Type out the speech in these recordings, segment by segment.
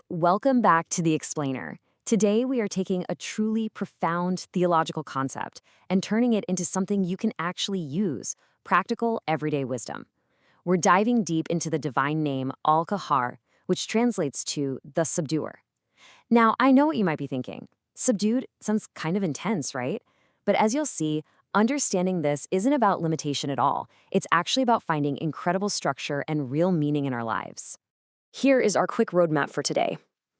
welcome back to The Explainer. Today we are taking a truly profound theological concept and turning it into something you can actually use, practical everyday wisdom. We're diving deep into the divine name Al-Qahhar, which translates to the Subduer. Now, I know what you might be thinking. Subdued sounds kind of intense, right? But as you'll see, understanding this isn't about limitation at all. It's actually about finding incredible structure and real meaning in our lives. Here is our quick roadmap for today.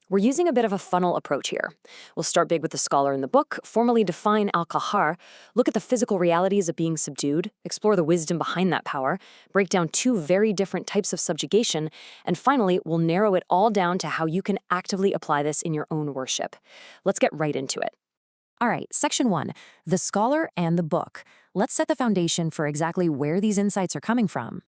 We're using a bit of a funnel approach here. We'll start big with the scholar in the book, formally define Al-Qahhar, look at the physical realities of being subdued, explore the wisdom behind that power, break down two very different types of subjugation, and finally, we'll narrow it all down to how you can actively apply this in your own worship. Let's get right into it. All right, Section 1, the scholar and the book. Let's set the foundation for exactly where these insights are coming from.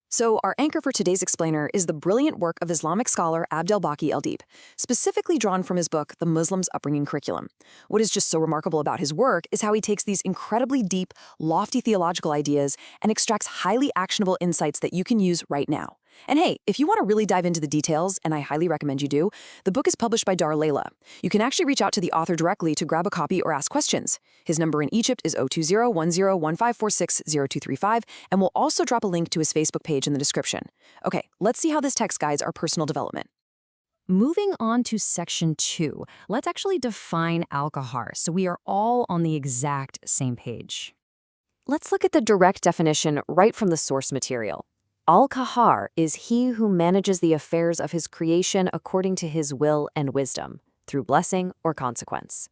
So our anchor for today's explainer is the brilliant work of Islamic scholar Abdelbaki El-Deep, specifically drawn from his book, The Muslim's Upbringing Curriculum. What is just so remarkable about his work is how he takes these incredibly deep, lofty theological ideas and extracts highly actionable insights that you can use right now. And hey, if you want to really dive into the details, and I highly recommend you do, the book is published by Dar Layla. You can actually reach out to the author directly to grab a copy or ask questions. His number in Egypt is 020-101546-0235, and we'll also drop a link to his Facebook page in the description. Okay, let's see how this text guides our personal development. Moving on to Section 2, let's actually define Al-Qahhar so we are all on the exact same page. Let's look at the direct definition right from the source material. Al-Qahhar is he who manages the affairs of his creation according to his will and wisdom, through blessing or consequence.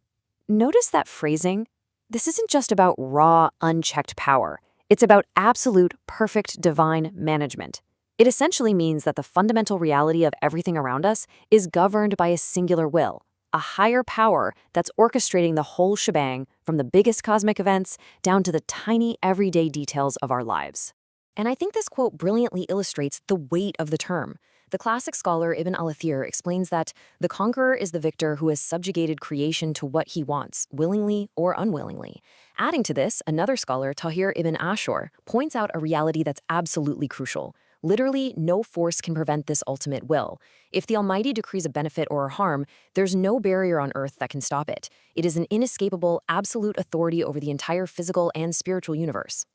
Notice that phrasing? This isn't just about raw, unchecked power. It's about absolute, perfect divine management. It essentially means that the fundamental reality of everything around us is governed by a singular will, a higher power that's orchestrating the whole shebang from the biggest cosmic events down to the tiny everyday details of our lives. And I think this quote brilliantly illustrates the weight of the term. The classic scholar Ibn al-Athir explains that the conqueror is the victor who has subjugated creation to what he wants, willingly or unwillingly. Adding to this, another scholar, Tahir ibn Ashur, points out a reality that's absolutely crucial. Literally, no force can prevent this ultimate will. If the Almighty decrees a benefit or a harm, there's no barrier on earth that can stop it. It is an inescapable, absolute authority over the entire physical and spiritual universe.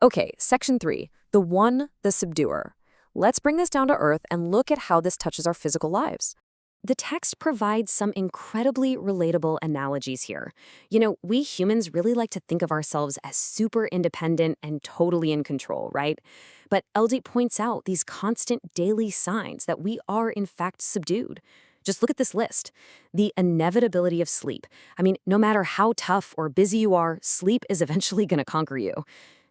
Okay, Section 3, the one, the subduer. Let's bring this down to earth and look at how this touches our physical lives. The text provides some incredibly relatable analogies here. You know, we humans really like to think of ourselves as super independent and totally in control, right? But El-Deep points out these constant daily signs that we are in fact subdued. Just look at this list. The inevitability of sleep. I mean, no matter how tough or busy you are, sleep is eventually going to conquer you.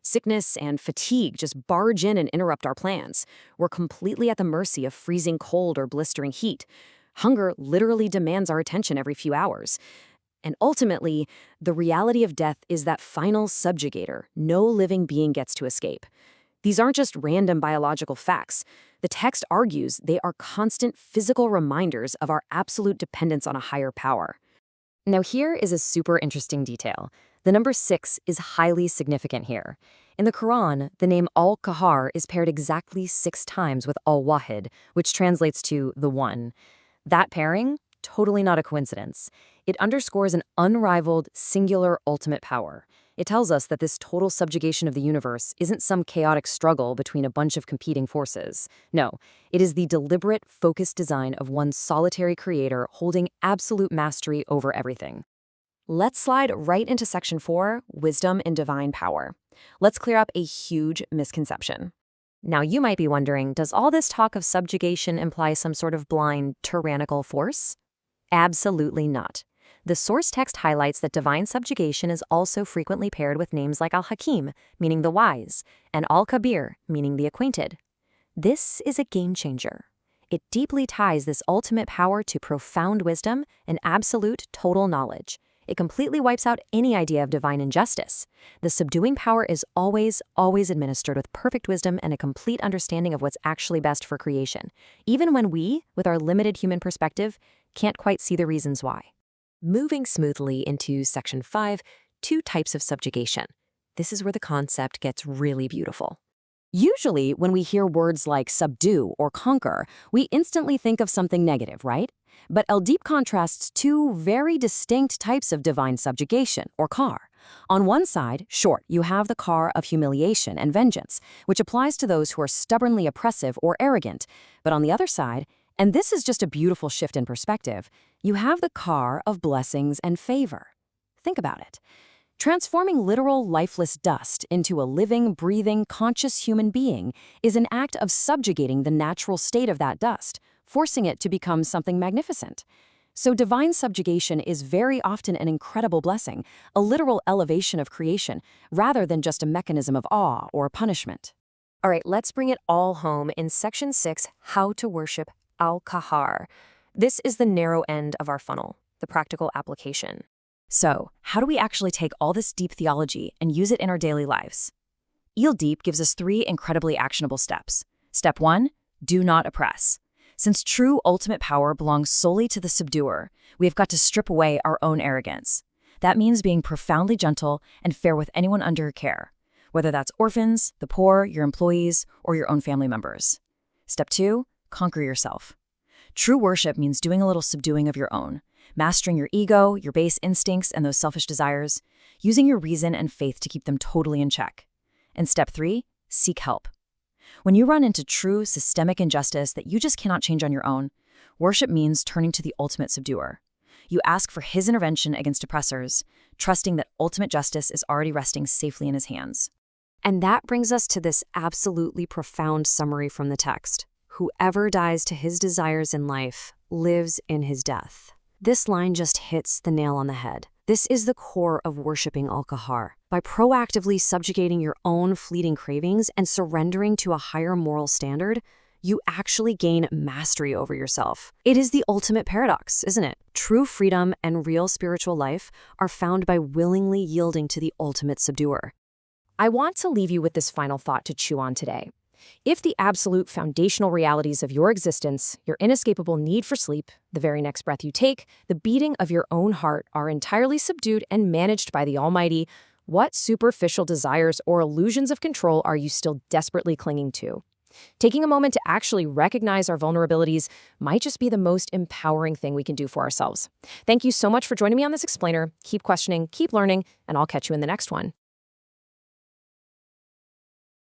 Sickness and fatigue just barge in and interrupt our plans. We're completely at the mercy of freezing cold or blistering heat. Hunger literally demands our attention every few hours. And ultimately, the reality of death is that final subjugator no living being gets to escape. These aren't just random biological facts. The text argues they are constant physical reminders of our absolute dependence on a higher power. Now here is a super interesting detail. The number 6 is highly significant here. In the Quran, the name Al-Qahhar is paired exactly 6 times with Al-Wahid, which translates to the One. That pairing, totally not a coincidence. It underscores an unrivaled, singular, ultimate power. It tells us that this total subjugation of the universe isn't some chaotic struggle between a bunch of competing forces. No, it is the deliberate, focused design of one solitary creator holding absolute mastery over everything. Let's slide right into Section 4, Wisdom and Divine Power. Let's clear up a huge misconception. Now you might be wondering, does all this talk of subjugation imply some sort of blind, tyrannical force? Absolutely not. The source text highlights that divine subjugation is also frequently paired with names like Al-Hakim, meaning the wise, and Al-Kabir, meaning the acquainted. This is a game changer. It deeply ties this ultimate power to profound wisdom and absolute total knowledge. It completely wipes out any idea of divine injustice. The subduing power is always administered with perfect wisdom and a complete understanding of what's actually best for creation, even when we, with our limited human perspective, can't quite see the reasons why. Moving smoothly into Section 5, 2 types of subjugation. This is where the concept gets really beautiful. Usually, when we hear words like subdue or conquer, we instantly think of something negative, right? But El Deep contrasts two very distinct types of divine subjugation, or Qahhar. On one side, short, you have the Qahhar of humiliation and vengeance, which applies to those who are stubbornly oppressive or arrogant. But on the other side, and this is just a beautiful shift in perspective, you have the Qahhar of blessings and favor. Think about it. Transforming literal, lifeless dust into a living, breathing, conscious human being is an act of subjugating the natural state of that dust, forcing it to become something magnificent. So divine subjugation is very often an incredible blessing, a literal elevation of creation, rather than just a mechanism of awe or punishment. All right, let's bring it all home in Section 6, How to Worship Al-Qahhar. This is the narrow end of our funnel, the practical application. So, how do we actually take all this deep theology and use it in our daily lives? El Deep gives us 3 incredibly actionable steps. Step 1, do not oppress. Since true ultimate power belongs solely to the subduer, we have got to strip away our own arrogance. That means being profoundly gentle and fair with anyone under your care, whether that's orphans, the poor, your employees, or your own family members. Step 2, conquer yourself. True worship means doing a little subduing of your own, mastering your ego, your base instincts, and those selfish desires, using your reason and faith to keep them totally in check. And step 3, seek help. When you run into true systemic injustice that you just cannot change on your own, worship means turning to the ultimate subduer. You ask for his intervention against oppressors, trusting that ultimate justice is already resting safely in his hands. And that brings us to this absolutely profound summary from the text. Whoever dies to his desires in life lives in his death. This line just hits the nail on the head. This is the core of worshiping Al-Qahhar. By proactively subjugating your own fleeting cravings and surrendering to a higher moral standard, you actually gain mastery over yourself. It is the ultimate paradox, isn't it? True freedom and real spiritual life are found by willingly yielding to the ultimate subduer. I want to leave you with this final thought to chew on today. If the absolute foundational realities of your existence, your inescapable need for sleep, the very next breath you take, the beating of your own heart are entirely subdued and managed by the Almighty, what superficial desires or illusions of control are you still desperately clinging to? Taking a moment to actually recognize our vulnerabilities might just be the most empowering thing we can do for ourselves. Thank you so much for joining me on this explainer. Keep questioning, keep learning, and I'll catch you in the next one.